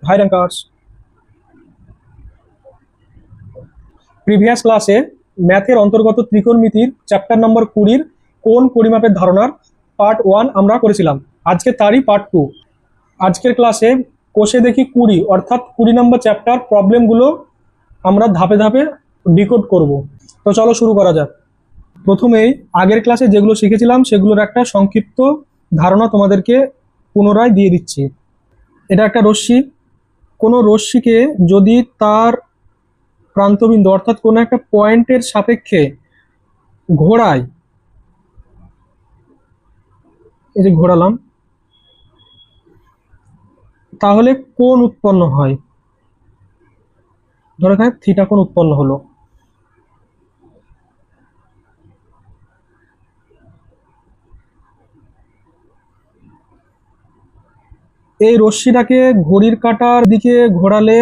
High rankers. Previous ক্লাসে ম্যাথের অন্তর্গত ত্রিকোণমিতির চ্যাপ্টার নম্বর 20 কোণ পরিমাপের ধারণার পার্ট 1 আমরা করেছিলাম। আজকে তারই পার্ট 2। আজকের ক্লাসে কোষে দেখি 20 অর্থাৎ 20 নম্বর চ্যাপ্টার প্রবলেমগুলো আমরা ধাপে ধাপে ডিকোড করব। তো চলো শুরু করা যাক। প্রথমেই আগের ক্লাসে যেগুলো শিখেছিলাম সেগুলোর একটা সংক্ষিপ্ত ধারণা তোমাদেরকে পুনরায় দিয়ে দিচ্ছি। এটা একটা রশ্মি। কোনো রশ্মিকে যদি তার প্রান্তবিন্দু অর্থাৎ কোনো একটা পয়েন্টের সাপেক্ষে ঘোরায়, এই যে ঘোরালাম, তাহলে কোণ উৎপন্ন হয়। ধরো এখানে থিটা কোণ উৎপন্ন হলো। এই রশ্মিটাকে ঘড়ির কাঁটার দিকে ঘোরালে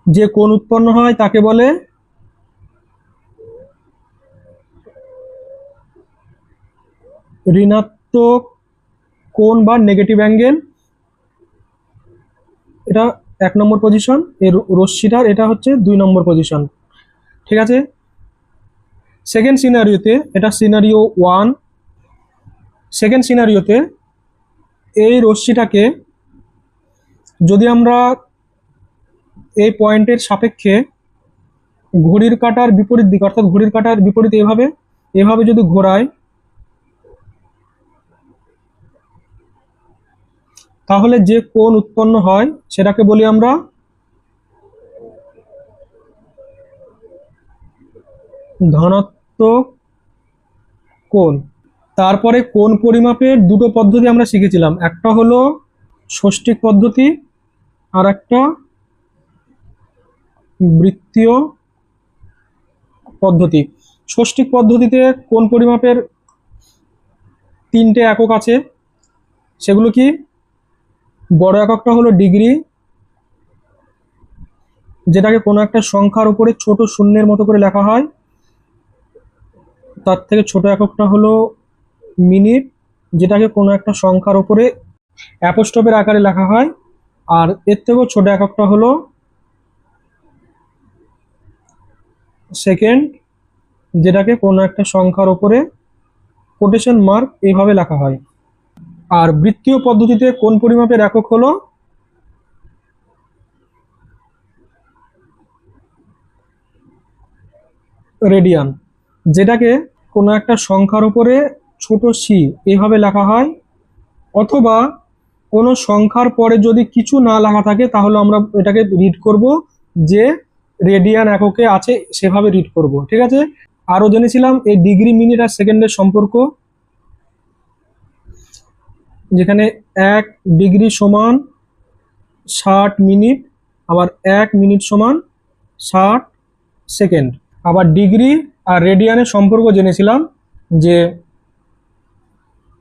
যে কোণ উৎপন্ন হয় তাকে বলে ঋণাত্মক কোণ বা নেগেটিভ অ্যাঙ্গেল। এটা 1 নম্বর পজিশন, এর রশ্মিটার এটা হচ্ছে 2 নম্বর পজিশন। ঠিক আছে। সেকেন্ড সিনারিওতে, এটা সিনারিও 1, সেকেন্ড সিনারিওতে এই রশ্মিটাকে যদি আমরা এই পয়েন্টের সাপেক্ষে ঘড়ির কাঁটার বিপরীত দিক অর্থাৎ ঘড়ির কাঁটার বিপরীত এভাবে এভাবে যদি ঘোরায়, তাহলে যে কোণ উৎপন্ন হয় সেটাকে বলি আমরা ধনাত্মক কোণ। তারপরে কোণ পরিমাপের দুটো পদ্ধতি আমরা শিখেছিলাম, একটা হলো ষষ্ঠিক পদ্ধতি আর একটা বৃত্তীয় পদ্ধতি। ষষ্ঠিক পদ্ধতিতে কোণ পরিমাপের 3টে একক আছে। সেগুলো কি? বড় এককটা হলো ডিগ্রি, যেটাকে কোনো একটা সংখ্যার উপরে ছোট শূন্যের মতো করে লেখা হয়। তার থেকে ছোট এককটা হলো মিনিট, যেটাকে কোনো একটা সংখ্যার উপরে অ্যাপোস্ট্রফের আকারে লেখা হয়। আর এর থেকেও ছোট এককটা হলো সেকেন্ড, যেটাকে কোনো একটা সংখ্যার উপরে কোটেশন মার্ক এইভাবে লেখা হয়। আর বৃত্তীয় পদ্ধতিতে কোণ পরিমাপের একক হলো রেডিয়ান, যেটাকে কোনো একটা সংখ্যার উপরে ছোট সি এইভাবে লেখা হয়। অথবা কোনো সংখ্যার পরে যদি কিছু না লেখা থাকে তাহলে আমরা এটাকে রিড করব যে রেডিয়ান এককে আছে সেভাবে রিড করব। ঠিক আছে। আরও জেনেছিলাম এই ডিগ্রি, মিনিট আর সেকেন্ডের সম্পর্ক, যেখানে 1 ডিগ্রি সমান 60 মিনিট, আবার 1 মিনিট সমান 60 সেকেন্ড। আবার ডিগ্রি আর রেডিয়ানের সম্পর্ক জেনেছিলাম যে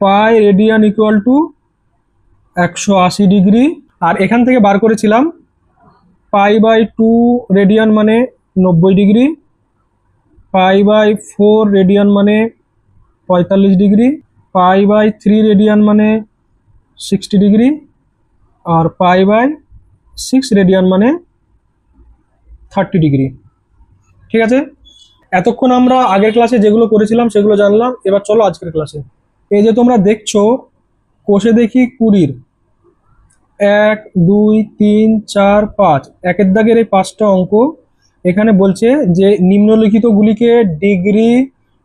pi radian equal to 180 degree. আর এখান থেকে বার করেছিলাম π/2 রেডিয়ান মানে 90 ডিগ্রি, π/4 রেডিয়ান মানে 45 ডিগ্রি, π/3 রেডিয়ান মানে 60 ডিগ্রি, আর π/6 রেডিয়ান মানে 30 ডিগ্রি। ঠিক আছে। এতক্ষণ আমরা আগের ক্লাসে যেগুলো করেছিলাম সেগুলো জানলাম। এবার চলো আজকের ক্লাসে। এই যে তোমরা দেখছো কোষে দেখি 20 1 2 3 4 5 একের দাগের এই 5টা অঙ্ক এখানে বলছে যে নিম্নলিখিতগুলিকে ডিগ্রি,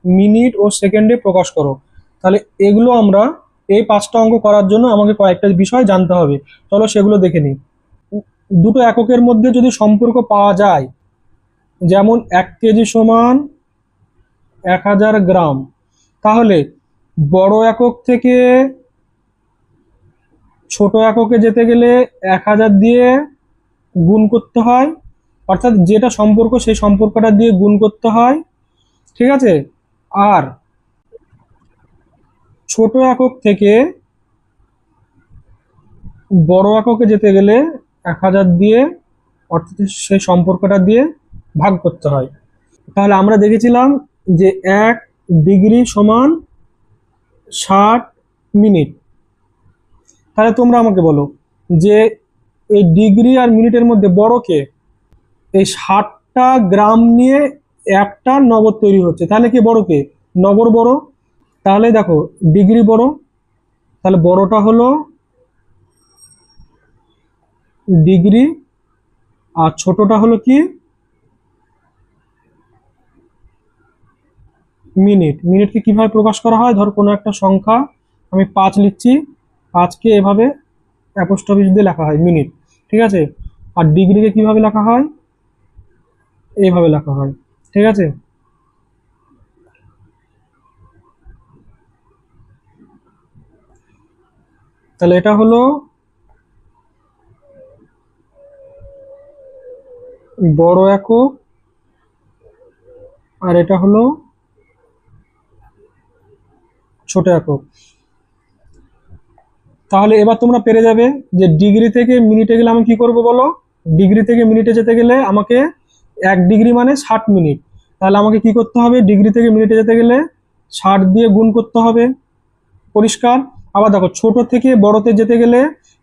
মিনিট ও সেকেন্ডে প্রকাশ করো। তাহলে এগুলো আমরা এই 5টা অঙ্ক করার জন্য আমাকে কয়েকটা বিষয় জানতে হবে। চলো সেগুলো দেখে নিই। দুটো এককের মধ্যে যদি সম্পর্ক পাওয়া যায়, যেমন 1 কেজি সমান 1000 গ্রাম, তাহলে বড় একক থেকে ছোট এককে যেতে গেলে 1000 দিয়ে গুণ করতে হয়, অর্থাৎ যেটা সম্পর্ক সেই সম্পর্কটা দিয়ে গুণ করতে হয়। ঠিক আছে। আর ছোট একক থেকে বড় এককে যেতে গেলে 1000 দিয়ে, অর্থাৎ সেই সম্পর্কটা দিয়ে ভাগ করতে হয়। তাহলে আমরা দেখেছিলাম যে 1 ডিগ্রি সমান 60 মিনিট। তাহলে তোমরা আমাকে বলো যে এই ডিগ্রি আর মিনিটের মধ্যে বড় কে? এই 60টা গ্রাম নিয়ে একটা নগর তৈরি হচ্ছে, তাহলে কি বড় কে? নগর বড়। তাহলে দেখো ডিগ্রি বড়, তাহলে বড়টা হলো ডিগ্রি, আর ছোটটা হলো কি? মিনিট। মিনিটকে কিভাবে প্রকাশ করা হয়? ধর কোনো একটা সংখ্যা আমি 5 লিখছি, 5কে এভাবে অ্যাপোস্ট্রফি দিয়ে লেখা হয় মিনিট, ঠিক আছে? আর ডিগ্রিকে কিভাবে লেখা হয়? এইভাবে লেখা হয়, ঠিক আছে? তাহলে এটা হলো বড় একক, আর এটা হলো ছোট একক। তাহলে এবার তোমরা পেরে যাবে যে ডিগ্রি থেকে মিনিটে গেলে আমি কি করব বলো? ডিগ্রি থেকে মিনিটে যেতে গেলে আমাকে 1 ডিগ্রি মানে 60 মিনিট। তাহলে আমাকে কি করতে হবে? ডিগ্রি থেকে মিনিটে যেতে গেলে 60 দিয়ে গুণ করতে হবে। পরিষ্কার? আবার দেখো ছোট থেকে বড়তে যেতে গেলে,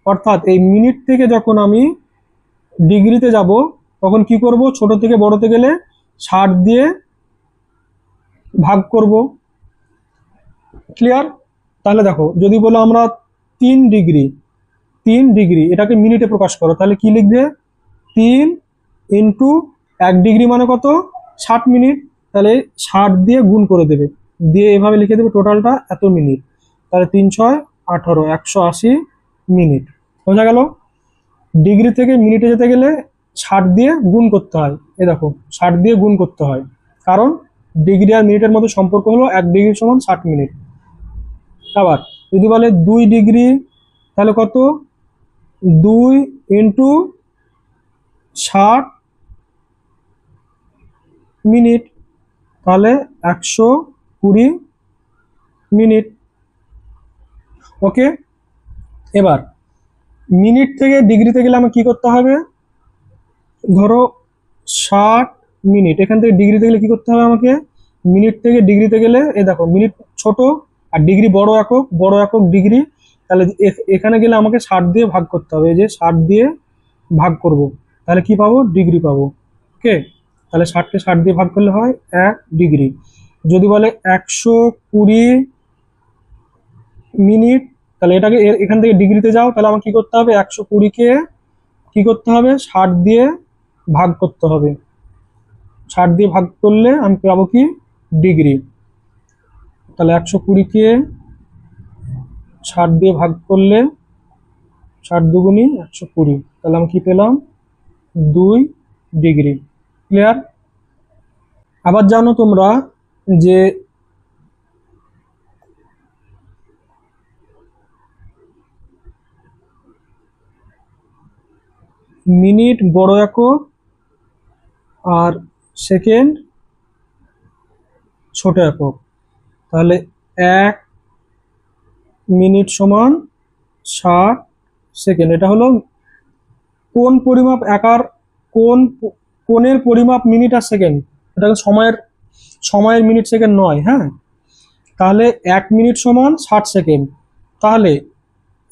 অর্থাৎ এই মিনিট থেকে যখন আমি ডিগ্রিতে যাব তখন কি করব? ছোট থেকে বড়তে গেলে 60 দিয়ে ভাগ করব। ক্লিয়ার? তাহলে দেখো যদি বলো আমরা 3 ডিগ্রি, 3 ডিগ্রি এটাকে মিনিটে প্রকাশ করো, তাহলে কি লিখবে? 3 ইন্টু 1 ডিগ্রি মানে কত? 60 মিনিট। তাহলে 60 দিয়ে গুণ করে দেবে, দিয়ে এভাবে লিখে দেবে টোটালটা এত মিনিট। তাহলে 3 6 18, 180 মিনিট। বোঝা গেল? ডিগ্রি থেকে মিনিটে যেতে গেলে 60 দিয়ে গুণ করতে হয়। এই দেখো 60 দিয়ে গুণ করতে হয়, কারণ ডিগ্রি আর মিনিটের মধ্যে সম্পর্ক হলো 1 ডিগ্রি সমান 60 মিনিট। আবার যদি বলে 2 ডিগ্রি, তাহলে কত? 2 ইন্টু 60 মিনিট, তাহলে 120 মিনিট। ওকে, এবার মিনিট থেকে ডিগ্রিতে গেলে আমার কি করতে হবে? ধরো 60 মিনিট, এখান থেকে ডিগ্রিতে গেলে কি করতে হবে আমাকে? মিনিট থেকে ডিগ্রিতে গেলে এই দেখো মিনিট ছোট আর ডিগ্রি বড় একক, বড় একক ডিগ্রি। তাহলে এখানে গেলে আমাকে 60 দিয়ে ভাগ করতে হবে, এই যে 60 দিয়ে ভাগ করব, তাহলে কি পাবো? ডিগ্রি পাবো। ওকে, তাহলে 60কে 60 দিয়ে ভাগ করলে হয় 1 ডিগ্রি। যদি বলে 120 মিনিট, তাহলে এটাকে এখান থেকে ডিগ্রিতে যাও, তাহলে আমার কি করতে হবে? 120কে কি করতে হবে? 60 দিয়ে ভাগ করতে হবে। 60 দিয়ে ভাগ করলে আমি পাবো কি? ডিগ্রি। তাহলে 120কে 60 দিয়ে ভাগ করলে 60 দুগুণী 120, তাহলে আমি কি পেলাম? 2 ডিগ্রি। ক্লিয়ার? আবার জানো তোমরা যে মিনিট বড় একক আর সেকেন্ড ছোট একক, তাহলে 1 মিনিট সমান 60 সেকেন্ড। এটা হলো কোন পরিমাপ আকার, কোন কোণের পরিমাপ মিনিট আর সেকেন্ড, এটা সময়ের সময়ের মিনিট সেকেন্ড নয়। হ্যাঁ, তাহলে 1 মিনিট সমান 60 সেকেন্ড। তাহলে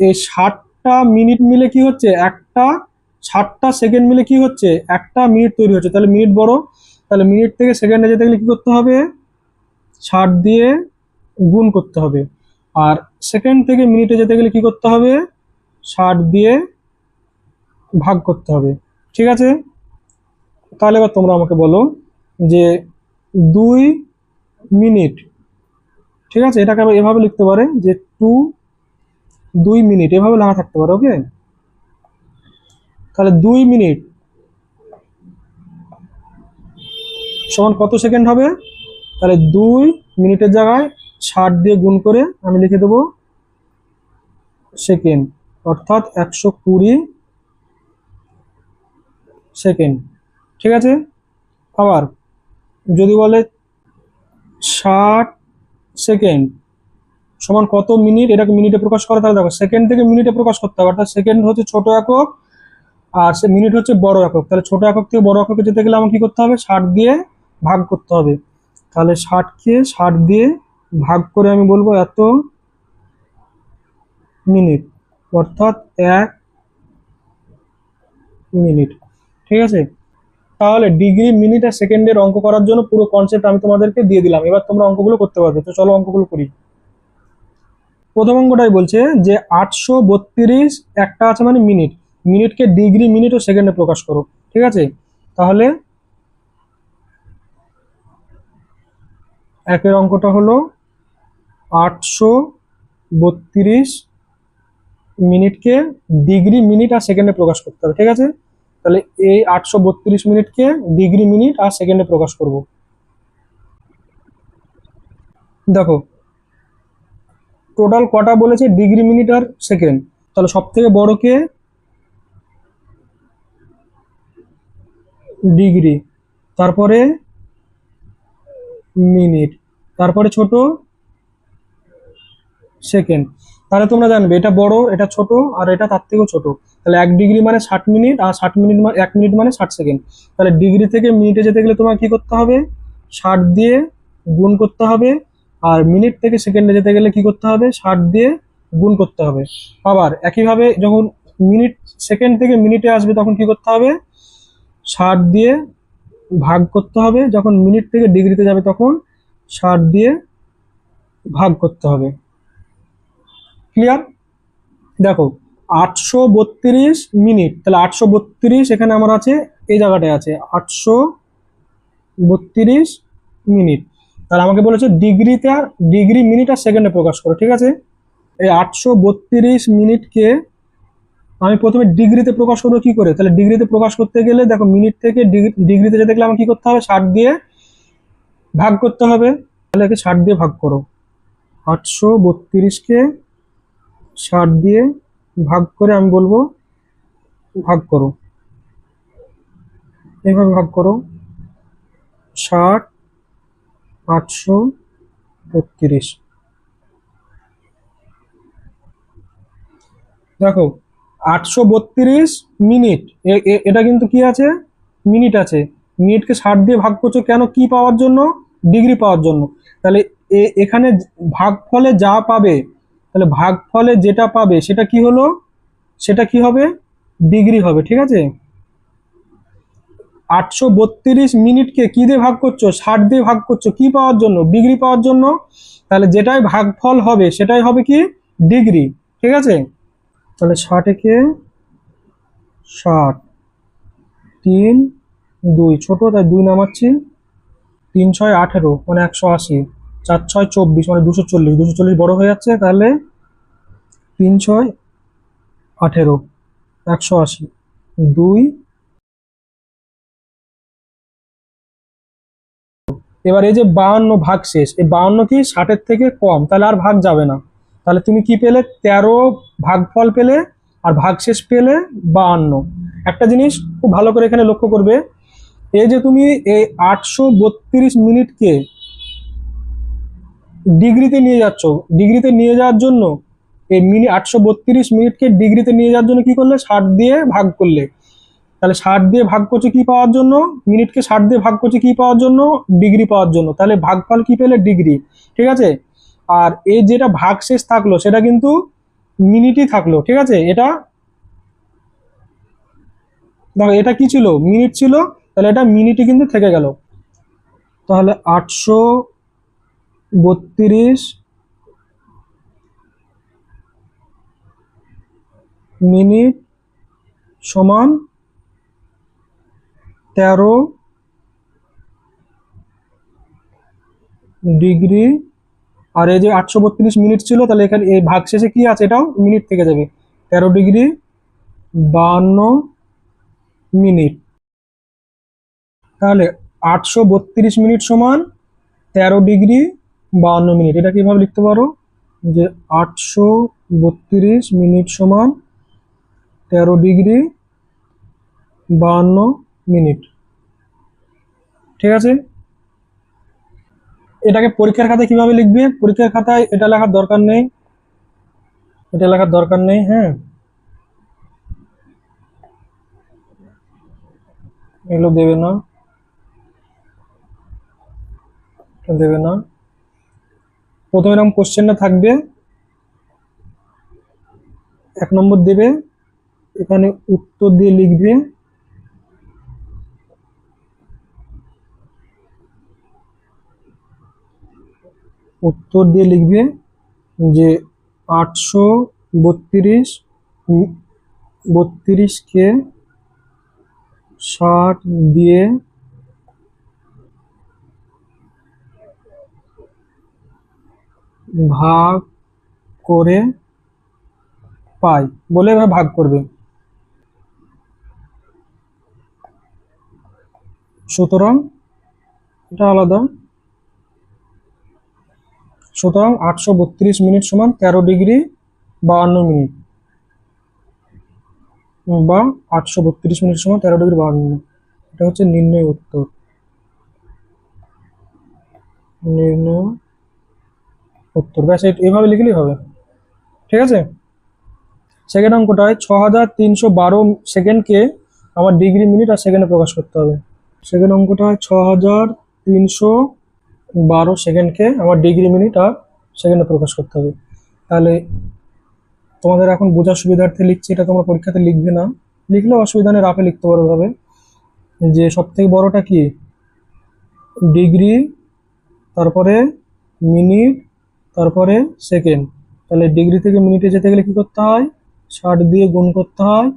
এই 60টা মিনিট মিলে কি হচ্ছে? 60টা সেকেন্ড মিলে কি হচ্ছে? 1 মিনিট তৈরি হচ্ছে। তাহলে মিনিট বড়, তাহলে মিনিট থেকে সেকেন্ডে যেতে গেলে কি করতে হবে? 60 দিয়ে গুণ করতে হবে। আর সেকেন্ড থেকে মিনিটে যেতে গেলে কি করতে হবে? 60 দিয়ে ভাগ করতে হবে। ঠিক আছে? তাহলে এবার তোমরা আমাকে বলো যে 2 মিনিট, ঠিক আছে, এটাকে আবার এভাবে লিখতে পারে যে 2 মিনিট, এভাবে লেখা থাকতে পারে। ওকে, তাহলে 2 মিনিট সমান কত সেকেন্ড হবে? তাহলে 2 মিনিটের জায়গায় 60 দিয়ে গুণ করে আমি লিখে দেবো সেকেন্ড, অর্থাৎ 120 সেকেন্ড। ঠিক আছে? আবার যদি বলে 60 সেকেন্ড সমান কত মিনিট, এটাকে মিনিটে প্রকাশ করে, তাহলে দেখো সেকেন্ড থেকে মিনিটে প্রকাশ করতে হবে, অর্থাৎ সেকেন্ড হচ্ছে ছোট একক আর সে মিনিট হচ্ছে বড় একক। তাহলে ছোট একক থেকে বড় এককে যেতে গেলে আমার কি করতে হবে? 60 দিয়ে ভাগ করতে হবে। তাহলে 60কে 60 দিয়ে ভাগ করে আমি বলবো এত মিনিট। অর্থাৎ 1 মিনিট। ঠিক আছে, তাহলে ডিগ্রি, মিনিট আর সেকেন্ডের অঙ্ক করার জন্য পুরো কনসেপ্ট আমি তোমাদেরকে দিয়ে দিলাম। এবার তোমরা অঙ্কগুলো করতে পারবে। তো চলো অঙ্কগুলো করি। প্রথম অঙ্কটাই বলছে যে 832 একটা আছে মানে মিনিট, মিনিটকে ডিগ্রি, মিনিট ও সেকেন্ডে প্রকাশ করো। ঠিক আছে, তাহলে একের অঙ্কটা হলো 832 মিনিটকে ডিগ্রি, মিনিট আর সেকেন্ডে প্রকাশ করতে হবে। ঠিক আছে, তাহলে এই 832 মিনিটকে ডিগ্রি, মিনিট আর সেকেন্ডে প্রকাশ করব। দেখো টোটাল কটা বলেছে, ডিগ্রি, মিনিট আর সেকেন্ড। তাহলে সব থেকে বড়কে ডিগ্রি, তারপরে মিনিট, তারপরে ছোট সেকেন্ড। তাহলে তোমরা জানবে এটা বড়, এটা ছোট, আর এটা তার থেকেও ছোট। তাহলে 1 ডিগ্রি মানে 60 মিনিট, আর 60 মিনিট মানে 1 মিনিট মানে 60 সেকেন্ড। তাহলে ডিগ্রি থেকে মিনিটে যেতে গেলে তোমার কি করতে হবে, 60 দিয়ে গুণ করতে হবে। আর মিনিট থেকে সেকেন্ডে যেতে গেলে কি করতে হবে, 60 দিয়ে গুণ করতে হবে। আবার একইভাবে যখন মিনিট, সেকেন্ড থেকে মিনিটে আসবে তখন কি করতে হবে, 60 দিয়ে ভাগ করতে হবে। যখন মিনিট থেকে ডিগ্রিতে যাবে তখন 60 দিয়ে ভাগ করতে হবে। ক্লিয়ার? দেখো 832 মিনিট, তাহলে 832 এখানে আমার আছে, এই জায়গাটায় আছে 832 মিনিট। তাহলে আমাকে বলেছে ডিগ্রিতে আর ডিগ্রি, মিনিট আর সেকেন্ডে প্রকাশ করো। ঠিক আছে, এই 832 মিনিটকে আমি প্রথমে ডিগ্রিতে প্রকাশ করবো কি করে, তাহলে ডিগ্রিতে প্রকাশ করতে গেলে দেখো মিনিট থেকে ডিগ্রিতে যেতে গেলে আমার কি করতে হবে, 60 দিয়ে ভাগ করতে হবে। তাহলে একে 60 দিয়ে ভাগ করো, 832কে 60 দিয়ে ভাগ করে আমি বলবো ভাগ করো, এইভাবে ভাগ করো, 60, 832। দেখো 832 মিনিট, এটা কিন্তু কি আছে, মিনিট আছে। মিনিটকে 60 দিয়ে ভাগ করছো কেন, কি পাওয়ার জন্য, ডিগ্রি পাওয়ার জন্য। তাহলে এখানে ভাগফলে যা পাবে, তাহলে ভাগফলে যেটা পাবে সেটা কি হলো, সেটা কি হবে, ডিগ্রি হবে। ঠিক আছে, 832 মিনিটকে কি দিয়ে ভাগ করছো, 60 দিয়ে ভাগ করছো, কি পাওয়ার জন্য, ডিগ্রি পাওয়ার জন্য। তাহলে যেটাই ভাগফল হবে সেটাই হবে কি, ডিগ্রি। ঠিক আছে, তাহলে 60 কে 60, 3, 2 ছোট তাই 2 নামাচ্ছি, 3 6 18 মানে 180, 4 6 24 মানে 240, 240 বড় হয়ে যাচ্ছে, তাহলে 3 6 18, 180, 2। এবার এই যে 52 ভাগশেষ, এই 52 কি 60-এর থেকে কম, তাহলে আর ভাগ যাবে না। তাহলে তুমি কি পেলে, 13 ভাগফল পেলে, আর ভাগশেষ পেলে 52। একটা জিনিস খুব ভালো করে এখানে লক্ষ্য করবে, এই যে তুমি এই 832 মিনিটকে ডিগ্রিতে নিয়ে যাচ্ছ, ডিগ্রিতে নিয়ে যাওয়ার জন্য এই 832 মিনিটকে ডিগ্রিতে নিয়ে যাওয়ার জন্য কি করলে, 60 দিয়ে ভাগ করলে। তাহলে 60 দিয়ে ভাগ করছে কি পাওয়ার জন্য, মিনিটকে 60 দিয়ে ভাগ করছে কি পাওয়ার জন্য, ডিগ্রি পাওয়ার জন্য। তাহলে ভাগফল কি পেলে, ডিগ্রি। ঠিক আছে, আর এই যেটা ভাগশেষ থাকলো সেটা কিন্তু মিনিটই থাকলো। ঠিক আছে, এটা দেখো এটা কি ছিল, মিনিট ছিল, তাহলে এটা মিনিটই কিন্তু থেকে গেল। তাহলে 832 মিনিট সমান 13 ডিগ্রি। আর এই যে 832 মিনিট ছিল, তাহলে এখানে এই ভাগ শেষে কি আছে, এটাও মিনিট থেকে যাবে, 13 ডিগ্রি 52 মিনিট। তাহলে 832 মিনিট সমান 13 ডিগ্রি 52 মিনিট। এটা কিভাবে লিখতে পারো, যে 832 মিনিট সমান 13 ডিগ্রি 52 মিনিট। ঠিক আছে, এটাকে পরীক্ষার খাতায় কিভাবে লিখবে, পরীক্ষার খাতায় এটা লেখার দরকার নেই, এটা লেখার দরকার নেই। হ্যাঁ, এগুলো দেবে না, দেবে না। প্রথমে এরকম কোশ্চেনটা থাকবে, 1 নম্বর দেবে, এখানে উত্তর দিয়ে লিখবে, উত্তর দিয়ে লিখবে যে 832কে 60 দিয়ে ভাগ করে পাই বলে এবার ভাগ করবে। সুতরাং এটা আলাদা, সুতরাং 832 মিনিট সমান 13 ডিগ্রি 52 মিনিট, বা 832 মিনিট সমান 13 ডিগ্রি 52 মিনিট। এটা হচ্ছে নির্ণয় উত্তর, নির্ণয় উত্তর। ব্যাস এভাবে লিখলেই হবে, ঠিক আছে। সেকেন্ড অঙ্কটায় 6312 সেকেন্ডকে আমার ডিগ্রি, মিনিট আর সেকেন্ডে প্রকাশ করতে হবে। সেকেন্ড অঙ্কটায় 6312 সেকেন্ডকে আমার ডিগ্রি, মিনিট আর সেকেন্ডে প্রকাশ করতে হবে। তাহলে তোমাদের এখন বোঝার সুবিধার্থে লিখছি, এটা তোমরা পরীক্ষাতে লিখবে না, লিখলে অসুবিধা নেই, রাফে লিখতে পারো ভাবে। যে সব থেকে বড়টা কি, ডিগ্রি, তারপরে মিনিট, তারপরে সেকেন্ড। তাহলে ডিগ্রি থেকে মিনিটে যেতে গেলে কি করতে হয়, 60 দিয়ে গুণ করতে হয়।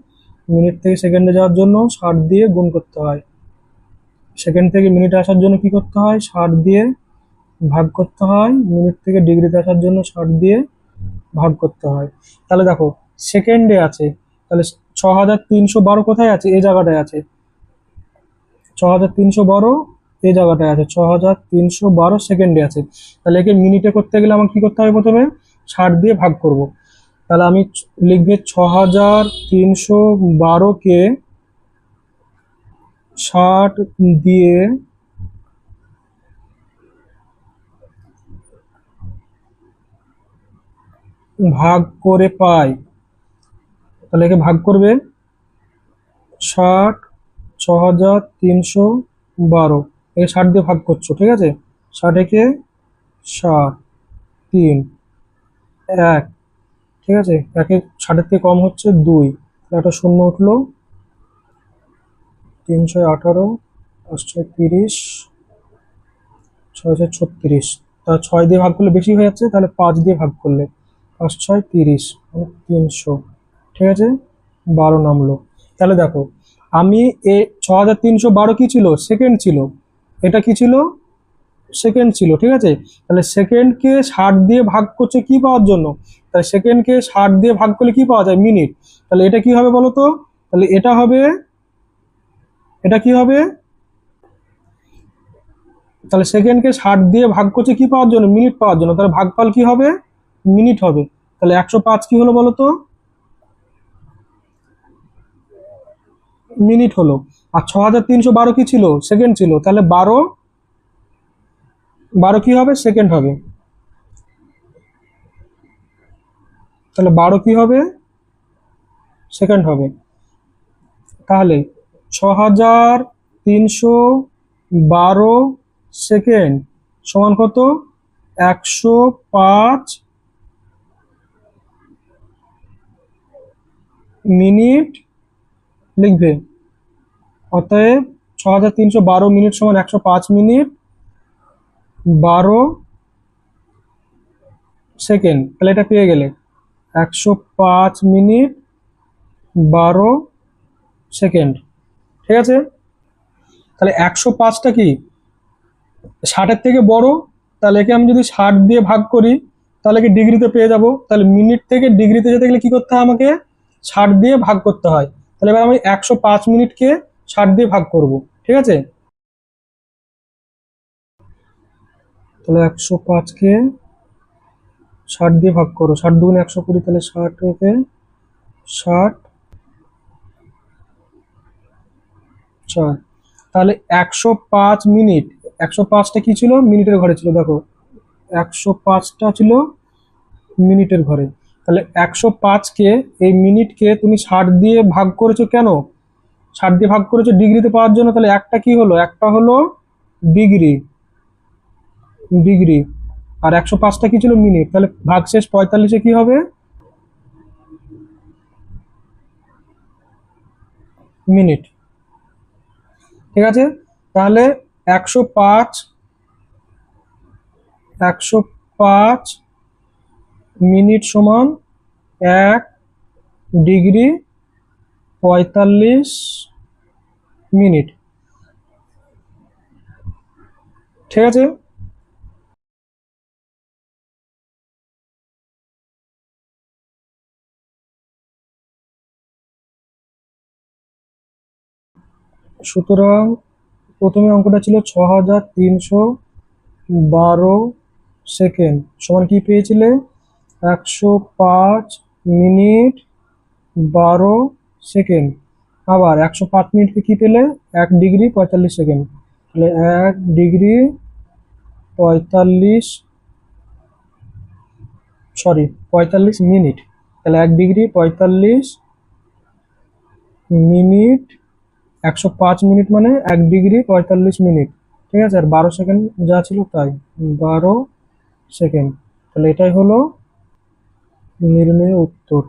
মিনিট থেকে সেকেন্ডে যাওয়ার জন্য 60 দিয়ে গুণ করতে হয়। সেকেন্ড থেকে মিনিটে আসার জন্য কি করতে হয়, 60 দিয়ে ভাগ করতে হয়। মিনিট থেকে ডিগ্রিতে আসার জন্য 60 দিয়ে ভাগ করতে হয়। তাহলে দেখো সেকেন্ডে আছে, তাহলে 6312 কোথায় আছে, এই জায়গাটায় আছে। 6312 এই জায়গাটায় আছে, 6312 সেকেন্ডে আছে। তাহলে একে মিনিটে করতে গেলে আমার কি করতে হবে, প্রথমে 60 দিয়ে ভাগ করব। তাহলে আমি লিখবে 6312কে 60 দিয়ে ভাগ করে পাই। তাহলে একে ভাগ করবে 60, 6312, একে 60 দিয়ে ভাগ করছো, ঠিক আছে। 60 একে 60, 3, 1, ঠিক আছে। একে 60 থেকে কম হচ্ছে 2, একটা শূন্য উঠলো। 318, 530, 636। তা 6 দিয়ে ভাগ করলে বেশি হয়ে যাচ্ছে, তাহলে 5 দিয়ে ভাগ করলে 5 6 30, 300, ঠিক আছে, 12 নামলো। তাহলে দেখো আমি এ 6312 কি ছিল, সেকেন্ড ছিল, এটা কি ছিল, সেকেন্ড ছিল, ঠিক আছে। তাহলে সেকেন্ডকে 60 দিয়ে ভাগ করছে কি পাওয়ার জন্য, তাহলে সেকেন্ডকে 60 দিয়ে ভাগ করলে কি পাওয়া যায়, মিনিট। তাহলে এটা কি হবে বলো তো, তাহলে এটা হবে, এটা কি হবে, তাহলে সেকেন্ডকে 60 দিয়ে ভাগ করছে কি পাওয়ার জন্য, মিনিট পাওয়ার জন্য। তাহলে ভাগফল কি হবে, মিনিট হবে। তাহলে 105 কি হলো বলো তো, মিনিট হলো। আর 6312 কি ছিল, সেকেন্ড ছিল, তাহলে 12 কি হবে, সেকেন্ড হবে। তাহলে 12 কি হবে, সেকেন্ড হবে। তাহলে 6312 সেকেন্ড সমান কত, 105 মিনিট লিখবে। অতএব 6312 মিনিট সমান 105 মিনিট 12 সেকেন্ড। তাহলে এটা পেয়ে গেলে 105 মিনিট 12 সেকেন্ড, ঠিক আছে। তাহলে 105টা কি 60-এর থেকে বড়, তাহলে একে আমি যদি 60 দিয়ে ভাগ করি তাহলে কি ডিগ্রিতে পেয়ে যাব। তাহলে মিনিট থেকে ডিগ্রিতে যেতে গেলে কি করতে হয়, আমাকে 60 দিয়ে ভাগ করতে হয়। তাহলে এবার আমি 105 মিনিটকে 60 দিয়ে ভাগ করব, ঠিক আছে। তাহলে 105কে 60 দিয়ে ভাগ করো, 60 দুগুণে 120, তাহলে 60কে 60 4। তাহলে 105 মিনিট, 105টা কি ছিল, মিনিটের ঘরে ছিল, দেখো 105টা ছিল মিনিটের ঘরে। তাহলে 105কে, এই মিনিটকে তুমি 60 দিয়ে ভাগ করেছো কেন, 60 দিয়ে ভাগ করেছো ডিগ্রিতে পাওয়ার জন্য। তাহলে একটা কি হলো, একটা হলো ডিগ্রি, ডিগ্রি, আর 105টা কি ছিল, মিনিট। তাহলে ভাগশেষ 45-এ কি হবে, মিনিট। ঠিক আছে, তাহলে 105 মিনিট সমান 1 ডিগ্রি 45 মিনিট। ঠিক আছে, সুতরাং প্রথমে অঙ্কটা ছিল 6312 সেকেন্ড সমান কি পেয়েছিলে? 105 মিনিট 12 সেকেন্ড। আবার 105 মিনিটকে কি পেলে? 1 ডিগ্রি 45 সেকেন্ড। তাহলে 1 ডিগ্রি 45, সরি 45 মিনিট। তাহলে 1 ডিগ্রি 45 মিনিট, 105 মিনিট মানে 1 ডিগ্রি 45 মিনিট। ঠিক আছে, আর 12 সেকেন্ড যা ছিল তাই, 12 সেকেন্ড। তাহলে এটাই হলো নির্ণয় উত্তর।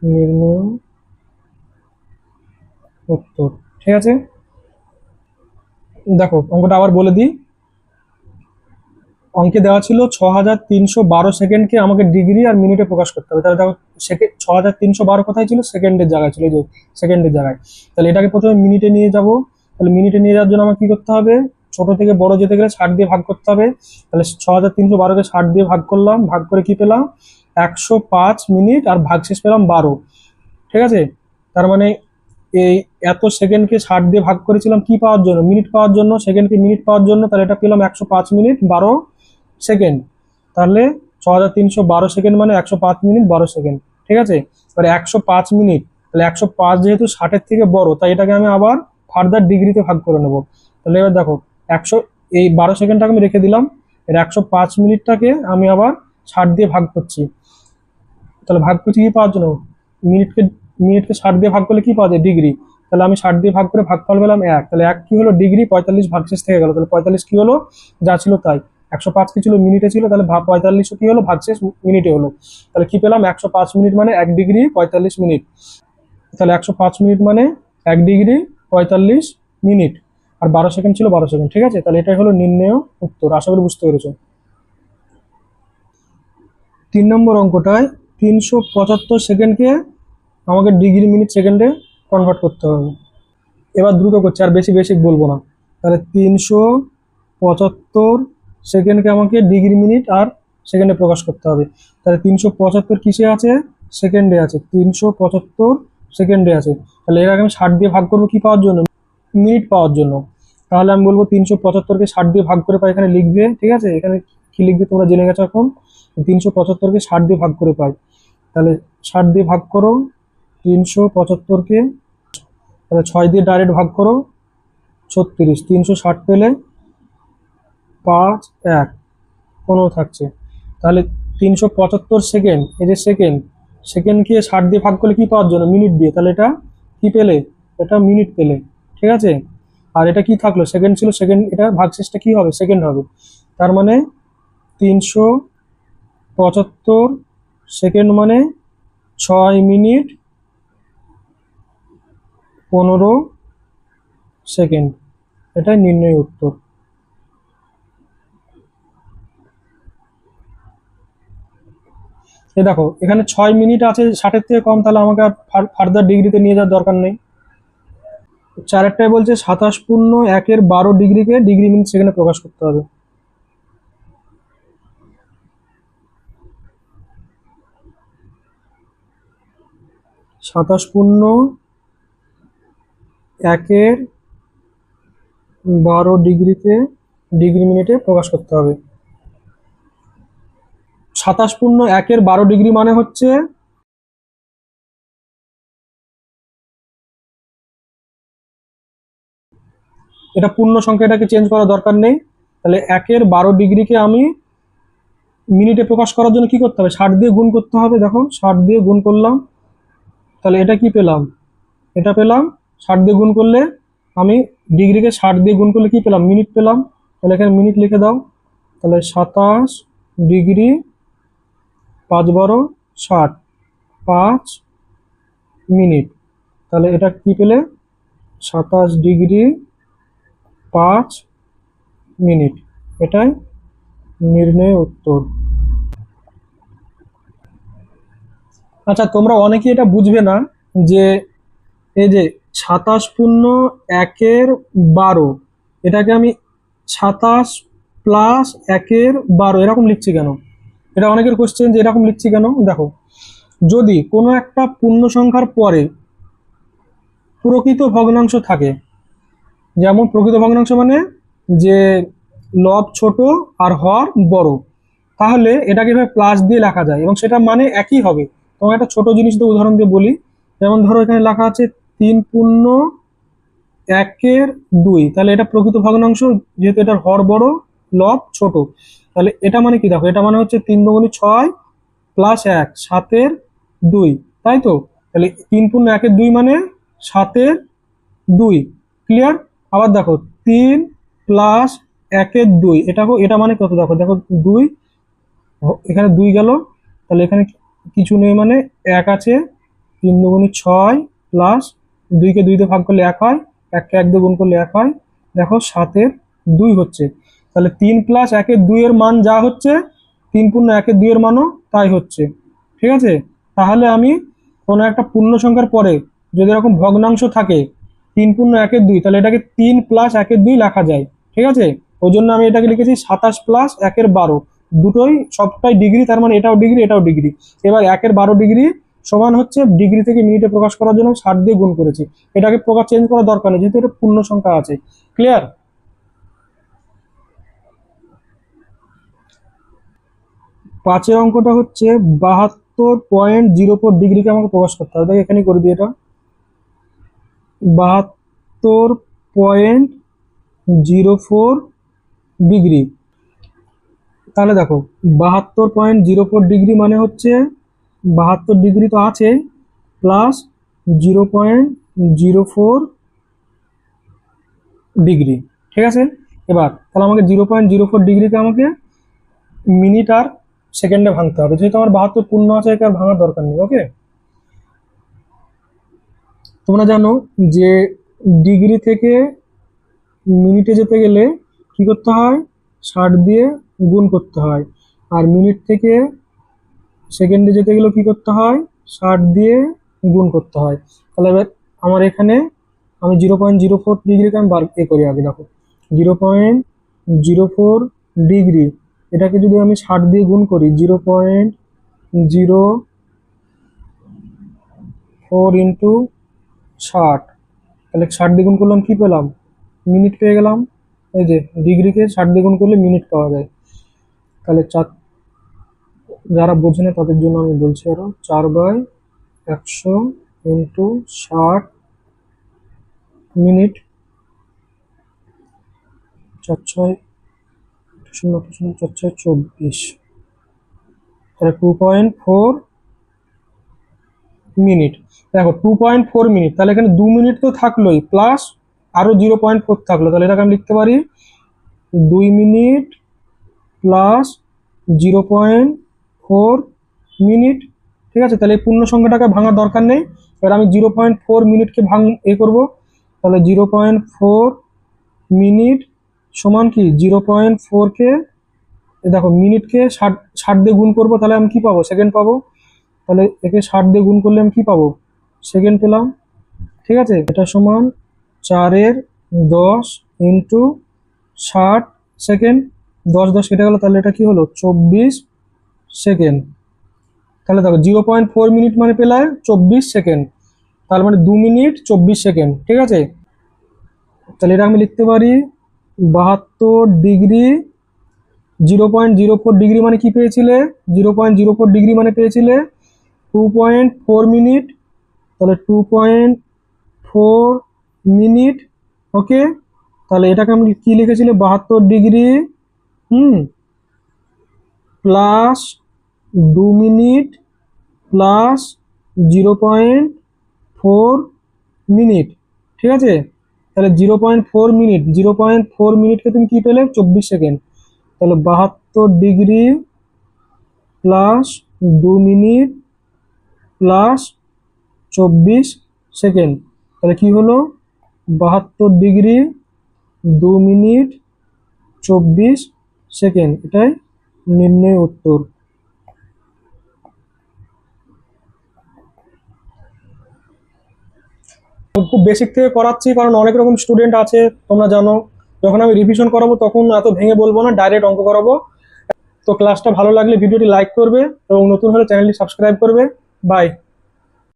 নির্ণয় উত্তর। ঠিক আছে, দেখো অঙ্কটা আবার বলে দিই। অঙ্কে দেওয়া ছিল 6312 সেকেন্ডকে আমাকে ডিগ্রি আর মিনিটে প্রকাশ করতে হবে। তাহলে দেখো 6312 কোথায় ছিল? সেকেন্ডের জায়গায় ছিল, এই যে সেকেন্ডের জায়গায়। তাহলে এটাকে প্রথমে মিনিটে নিয়ে যাব। তাহলে মিনিটে নিয়ে যাওয়ার জন্য আমার কি করতে হবে? ছোট থেকে বড় যেতে গেলে 60 দিয়ে ভাগ করতে হবে। তাহলে 6312কে 60 দিয়ে ভাগ করলাম, ভাগ করে কি পেলাম? 105 মিনিট, আর ভাগশেষ পেলাম 12। ঠিক আছে, তার মানে এই এত সেকেন্ডকে 60 দিয়ে ভাগ করেছিলাম কি পাওয়ার জন্য? মিনিট পাওয়ার জন্য। সেকেন্ডকে মিনিট পাওয়ার জন্য, তাহলে এটা পেলাম 105 মিনিট 12 সেকেন্ড। তাহলে 6312 সেকেন্ড মানে 105 মিনিট 12 সেকেন্ড। ঠিক আছে, এবার 105 মিনিট, তাহলে 105 যেহেতু 60-এর থেকে বড়, তাই এটাকে আমি আবার ফার্দার ডিগ্রিতে ভাগ করে নেবো। তাহলে এবার দেখো 100, এই 12 সেকেন্ডটাকে আমি রেখে দিলাম, এর 105 মিনিটটাকে আমি আবার 60 দিয়ে ভাগ করছি। তাহলে ভাগ করছি কি পাওয়ার জন্য? মিনিটকে মিনিটকে 60 দিয়ে ভাগ করলে কি পাওয়া যায়? ডিগ্রি। তাহলে আমি 60 দিয়ে ভাগ করে ভাগফল পেলাম 1। তাহলে 1 কি হলো? ডিগ্রি। 45 ভাগশেষ থেকে গেল। তাহলে 45 কি হলো? যা ছিল তাই। 105 কি ছিল? মিনিটে ছিল। তাহলে 45 কি হলো? ভাগশেষ মিনিটে হলো। তাহলে কি পেলাম? 105 মিনিট মানে 1 ডিগ্রি 45 মিনিট। তাহলে 105 মিনিট মানে 1 ডিগ্রি 45 মিনিট, আর 12 সেকেন্ড ছিল 12 সেকেন্ড। ঠিক আছে, তাহলে এটাই হলো নির্ণয় উত্তর। আশা করি বুঝতে পেরেছো। 3 নম্বর অঙ্কটায় 375 সেকেন্ডকে আমাকে ডিগ্রি মিনিট সেকেন্ডে কনভার্ট করতে হবে। এবার দ্রুত করছি, আর বেশি বেশি বলবো না। তাহলে 375 সেকেন্ডকে আমাকে ডিগ্রি মিনিট আর সেকেন্ডে প্রকাশ করতে হবে। তাহলে 375 কিসে আছে? সেকেন্ডে আছে। 375 সেকেন্ডে আছে। তাহলে এর আগে আমি 60 দিয়ে ভাগ করবো কি পাওয়ার জন্য? মিনিট পাওয়ার জন্য। তাহলে আমি বলবো 375কে 60 দিয়ে ভাগ করে পাই, এখানে লিখবে। ঠিক আছে, এখানে কি লিখবে তোমরা জেনে গেছো এখন। 375কে 60 দিয়ে ভাগ করে পাই। তাহলে 60 দিয়ে ভাগ করো 375কে, তাহলে 6 দিয়ে ডাইরেক্ট ভাগ করো 36। 360 পেলে 5 1 15 থাকছে। তাহলে 375 সেকেন্ড, এই যে সেকেন্ড, সেকেন্ডকে 60 দিয়ে ভাগ করলে কি পাওয়ার জন্য? মিনিট দিয়ে। তাহলে এটা কি পেলে? এটা মিনিট পেলে। ঠিক আছে, আর এটা কি থাকলো? সেকেন্ড ছিল, সেকেন্ড, এটা ভাগশেষটা কি হবে? সেকেন্ড হবে। তার মানে 375 সেকেন্ড মানে 6 মিনিট 15 সেকেন্ড। এটাই নির্ণয় উত্তর। এই দেখো এখানে 6 মিনিট আছে, 60-এর থেকে কম, তাহলে আমাকে আর ফার্দার ডিগ্রিতে নিয়ে যাওয়ার দরকার নেই। 4-এরটায় বলছে 27.1/12 ডিগ্রিকে ডিগ্রি মিনিট সেকেন্ডে প্রকাশ করতে হবে। সাতাশ পূর্ণ 1/12 ডিগ্রিকে ডিগ্রি মিনিটে প্রকাশ করতে হবে। 27.1/12 ডিগ্রি মানে হচ্ছে, এটা পূর্ণ সংখ্যা, এটাকে চেঞ্জ করার দরকার নেই। তাহলে 1/12 ডিগ্রিকে আমি মিনিটে প্রকাশ করার জন্য কি করতে হবে? 60 দিয়ে গুণ করতে হবে। দেখো 60 দিয়ে গুণ করলাম, তাহলে এটা কি পেলাম? এটা পেলাম। 60 দিয়ে গুণ করলে আমি ডিগ্রিকে 60 দিয়ে গুণ করলে কি পেলাম? মিনিট পেলাম। তাহলে এখানে মিনিট লিখে দাও। তাহলে 27 ডিগ্রি 5 12 60 5 মিনিট। তাহলে এটা কি পেলে? 27 ডিগ্রি 5 মিনিট। এটাই নির্ণয় উত্তর। আচ্ছা, তোমরা অনেকে এটা বুঝবে না যে এই যে 27 × 1 = 12, এটাকে আমি 27 + 1/12 এরকম লিখছি কেন? এটা অনেকের কোশ্চেন যে এরকম লিখছি কেন। দেখো, যদি কোনো একটা পূর্ণ সংখ্যার পরে প্রকৃত ভগ্নাংশ থাকে, যেমন প্রকৃত ভগ্নাংশ মানে যে লব ছোট আর হর বড়, তাহলে এটাকে এভাবে প্লাস দিয়ে লেখা যায় এবং সেটা মানে একই হবে। তোমার একটা ছোট জিনিস দিয়ে উদাহরণ দিয়ে বলি। যেমন ধরো এখানে লেখা আছে 3/1/2, তাহলে এটা প্রকৃত ভগ্নাংশ, যেহেতু এটার হর বড় লব ছোট। তাহলে এটা মানে কি? দেখো, এটা মানে হচ্ছে 3 দুগুণে 6 + 1 7/2, তাই তো? তাহলে 3/1/2 মানে 7/2। ক্লিয়ার? আবার দেখো 3 + 1/2, এটা মানে কত? দেখো দেখো 2, এখানে 2 গেল, তাহলে এখানে কিছু নেই মানে 1 আছে। 3 দুগুণে 6 প্লাস 2কে 2 দিয়ে ভাগ করলে 1 হয়, 1কে 1 দিয়ে গুণ করলে 1 হয়। দেখো 7/2 হচ্ছে। তাহলে 3 + 1/2 এর মান যা হচ্ছে, 3/1/2 এর মানও তাই হচ্ছে। ঠিক আছে? তাহলে আমি কোনো একটা পূর্ণ সংখ্যার পরে যদি এরকম ভগ্নাংশ থাকে 3/1/2, তাহলে এটাকে 3 + 1/2 লেখা যায়। ঠিক আছে? ওই জন্য আমি এটাকে লিখেছি 27 + 1/12। দুটোই সবটাই ডিগ্রি, তার মানে এটাও ডিগ্রি এটাও ডিগ্রি। এবার 1/12 ডিগ্রি সমান হচ্ছে ডিগ্রি থেকে মিনিটে প্রকাশ করার জন্য 60 দিয়ে গুণ করেছি। এটাকে প্রকাশ চেঞ্জ করার দরকার নেই, যেহেতু এটা পূর্ণ সংখ্যা আছে। ক্লিয়ার? 5 অঙ্কটা হচ্ছে 72.04 ডিগ্রিকে আমাকে প্রকাশ করতে হবে। দেখো এখানে করে দিই, এটা 72.04 ডিগ্রি। তাহলে দেখো 72.04 ডিগ্রি মানে হচ্ছে 72 ডিগ্রি তো আছে, প্লাস 0.04 ডিগ্রি। ঠিক আছে? এবার তাহলে আমাকে 0.04 ডিগ্রিকে আমাকে মিনিট আর সেকেন্ডে ভাঙতে হবে, যেহেতু আমার 72 পূর্ণ আছে, একে আর ভাঙার দরকার নেই। ওকে, তোমরা জানো যে ডিগ্রি থেকে মিনিটে যেতে গেলে কি করতে হয়? 60 দিয়ে গুণ করতে হয়। আর মিনিট থেকে সেকেন্ডে যেতে গেলেও কি করতে হয়? 60 দিয়ে গুণ করতে হয়। তাহলে এবার আমার এখানে আমি 0.04 ডিগ্রিকে আমি বার করি আগে। দেখো 0.04 ডিগ্রি, এটাকে যদি আমি 60 দিয়ে গুণ করি, 0.04 ইন্টু 60, তাহলে 60 দিয়ে গুণ করলাম, কি পেলাম? মিনিট পেয়ে গেলাম। এই যে ডিগ্রিকে 60 দিয়ে গুণ করলে মিনিট পাওয়া যায়। তাহলে যারা বোঝে না তাদের জন্য আমি বলছি আরো, 4/100 ইন্টু 60 মিনিট, 4 6 0 4 6 24, তাহলে 2.4 মিনিট। দেখো 2.4 মিনিট, তাহলে এখানে 2 মিনিট তো থাকলোই, প্লাস আরো 0.4 থাকলো। তাহলে এটাকে আমি লিখতে পারি 2 মিনিট প্লাস 0.4 মিনিট। ঠিক আছে? তাহলে এই পূর্ণ সংখ্যাটাকে ভাঙার দরকার নেই। এবার আমি 0.4 মিনিটকে করবো। তাহলে 0.4 মিনিট সমান কি? 0.4কে দেখো মিনিটকে 60 দিয়ে গুণ করবো, তাহলে আমি কি পাবো? সেকেন্ড পাবো। তাহলে একে 60 দিয়ে গুণ করলে আমি কি পাবো? সেকেন্ড পেলাম। ঠিক আছে? এটা সমান 4/10 ইন্টু 60 সেকেন্ড। 10 10 কেটে গেল, তাহলে এটা কি হলো? 24 সেকেন্ড। তাহলে দেখো 0.4 মিনিট মানে পেলাম 24 সেকেন্ড, তার মানে 2 মিনিট 24 সেকেন্ড। ঠিক আছে? তাহলে এটা আমি লিখতে পারি 72 ডিগ্রি। 0.04 ডিগ্রি মানে কি পেয়েছিলে? 0.04 ডিগ্রি মানে পেয়েছিলে 2.4 মিনিট। তাহলে 2.4 মিনিট। ওকে, তাহলে এটাকে আমি কি লিখেছিল? 72 degree plus 2 minute plus 0.4 minute. ঠিক আছে? তাহলে 0.4 মিনিট, 0.4 মিনিটকে তুমি কি পেলে? 24 সেকেন্ড। তাহলে 72 degree plus 2 minute plus 24 second, তাহলে কি হলো 72 ডিগ্রি 2 মিনিট 24 সেকেন্ড, এটাই নির্ণয় উত্তর। খুব বেসিক থেকে করাচ্ছি কারণ অনেক রকম স্টুডেন্ট আছে, তোমরা জানো। যখন আমি রিভিশন করাবো তখন এত ভেঙে বলবো না, ডাইরেক্ট অঙ্ক করাবো। তো ক্লাসটা ভালো লাগলে ভিডিওটি লাইক করবে এবং নতুন হলে চ্যানেলটি সাবস্ক্রাইব করবে। বাই।